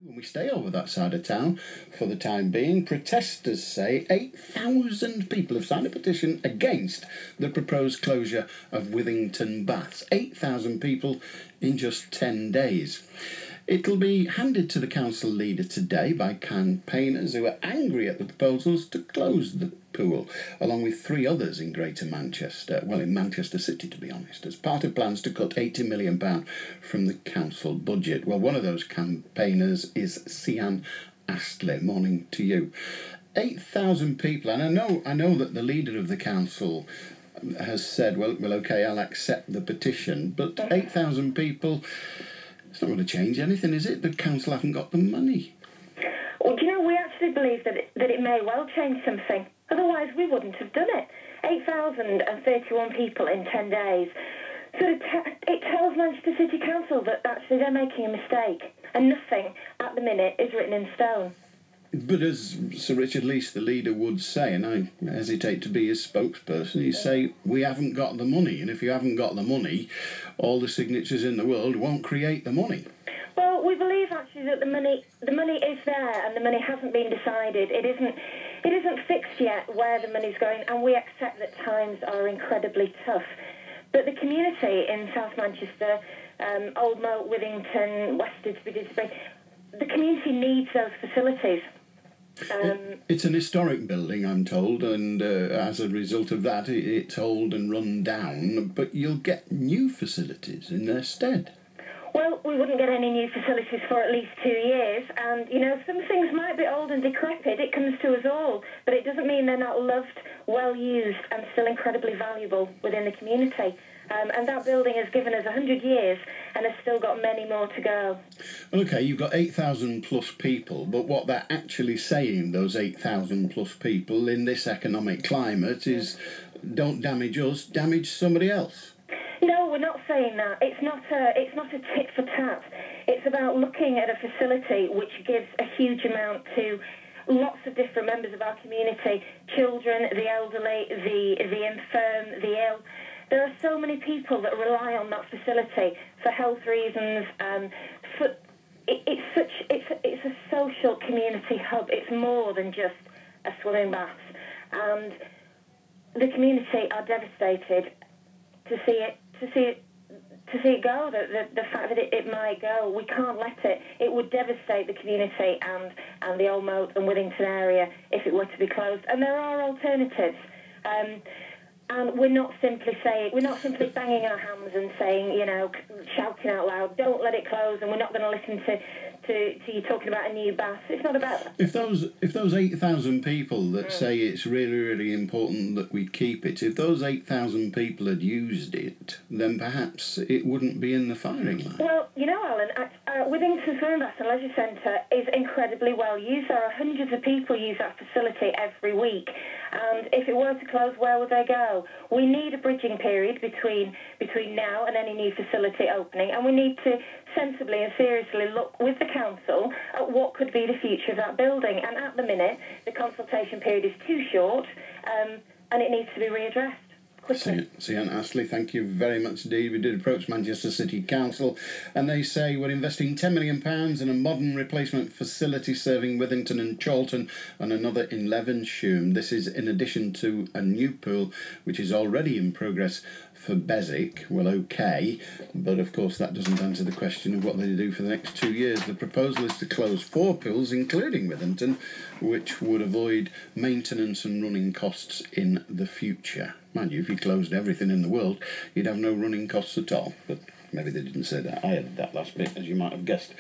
When we stay over that side of town for the time being, protesters say 8,000 people have signed a petition against the proposed closure of Withington Baths. 8,000 people in just 10 days. It'll be handed to the council leader today by campaigners who are angry at the proposals to close the pool, along with 3 others in Greater Manchester, well, in Manchester City to be honest, as part of plans to cut £80 million from the council budget. Well, one of those campaigners is Sian Astley. Morning to you. 8,000 people, and I know that the leader of the council has said, well, okay, I'll accept the petition, but 8,000 people, it's not going to change anything, is it? The council haven't got the money. Well, do you know, we actually believe that it may well change something. Otherwise, we wouldn't have done it. 8,031 people in 10 days. So it tells Manchester City Council that actually they're making a mistake. And nothing at the minute is written in stone. But as Sir Richard Leese, the leader, would say, and I hesitate to be his spokesperson, he'd say, we haven't got the money. And if you haven't got the money, all the signatures in the world won't create the money. Well, we believe actually that the money is there and the money hasn't been decided. It isn't fixed yet where the money's going, and we accept that times are incredibly tough. But the community in South Manchester, Old Moat, Withington, West Didsbury, the community needs those facilities. It's an historic building, I'm told, and as a result of that, it's old and run down, but you'll get new facilities in their stead. Well, we wouldn't get any new facilities for at least 2 years, and, you know, some things might be old and decrepit. It comes to us all, but it doesn't mean they're not loved, well used, and still incredibly valuable within the community. And that building has given us 100 years and has still got many more to go. OK, you've got 8,000 plus people, but what they're actually saying, those 8,000 plus people in this economic climate, is don't damage us, damage somebody else. No, we're not saying that. It's not a tit for tat. It's about looking at a facility which gives a huge amount to lots of different members of our community: children, the elderly, the infirm, the ill. There are so many people that rely on that facility for health reasons. It's a social community hub. It's more than just a swimming bath, and the community are devastated to see it go. The fact that it might go, we can't let it. It would devastate the community and the Old Moat and Withington area if it were to be closed. And there are alternatives. And we're not simply banging our hands and saying, you know, shouting out loud, don't let it close, and we're not going to listen to you talking about a new bath. It's not about that. If those 8,000 people that say it's really, really important that we keep it, if those 8,000 people had used it, then perhaps it wouldn't be in the firing line. Well, you know, Alan, Withington Swimming Baths and Leisure Centre is incredibly well used. There are hundreds of people use that facility every week. And if it were to close, where would they go? We need a bridging period between now and any new facility opening, and we need to sensibly and seriously look with the council at what could be the future of that building. And at the minute, the consultation period is too short, and it needs to be readdressed. Sian Astley, thank you very much indeed. We did approach Manchester City Council, and they say we're investing £10 million in a modern replacement facility serving Withington and Chorlton, and another in Levenshulme. This is in addition to a new pool which is already in progress for Beswick. Well, OK, but of course that doesn't answer the question of what they do for the next 2 years. The proposal is to close 4 pools, including Withington, which would avoid maintenance and running costs in the future. Mind you, if you closed everything in the world, you'd have no running costs at all. But maybe they didn't say that. I had that last bit, as you might have guessed.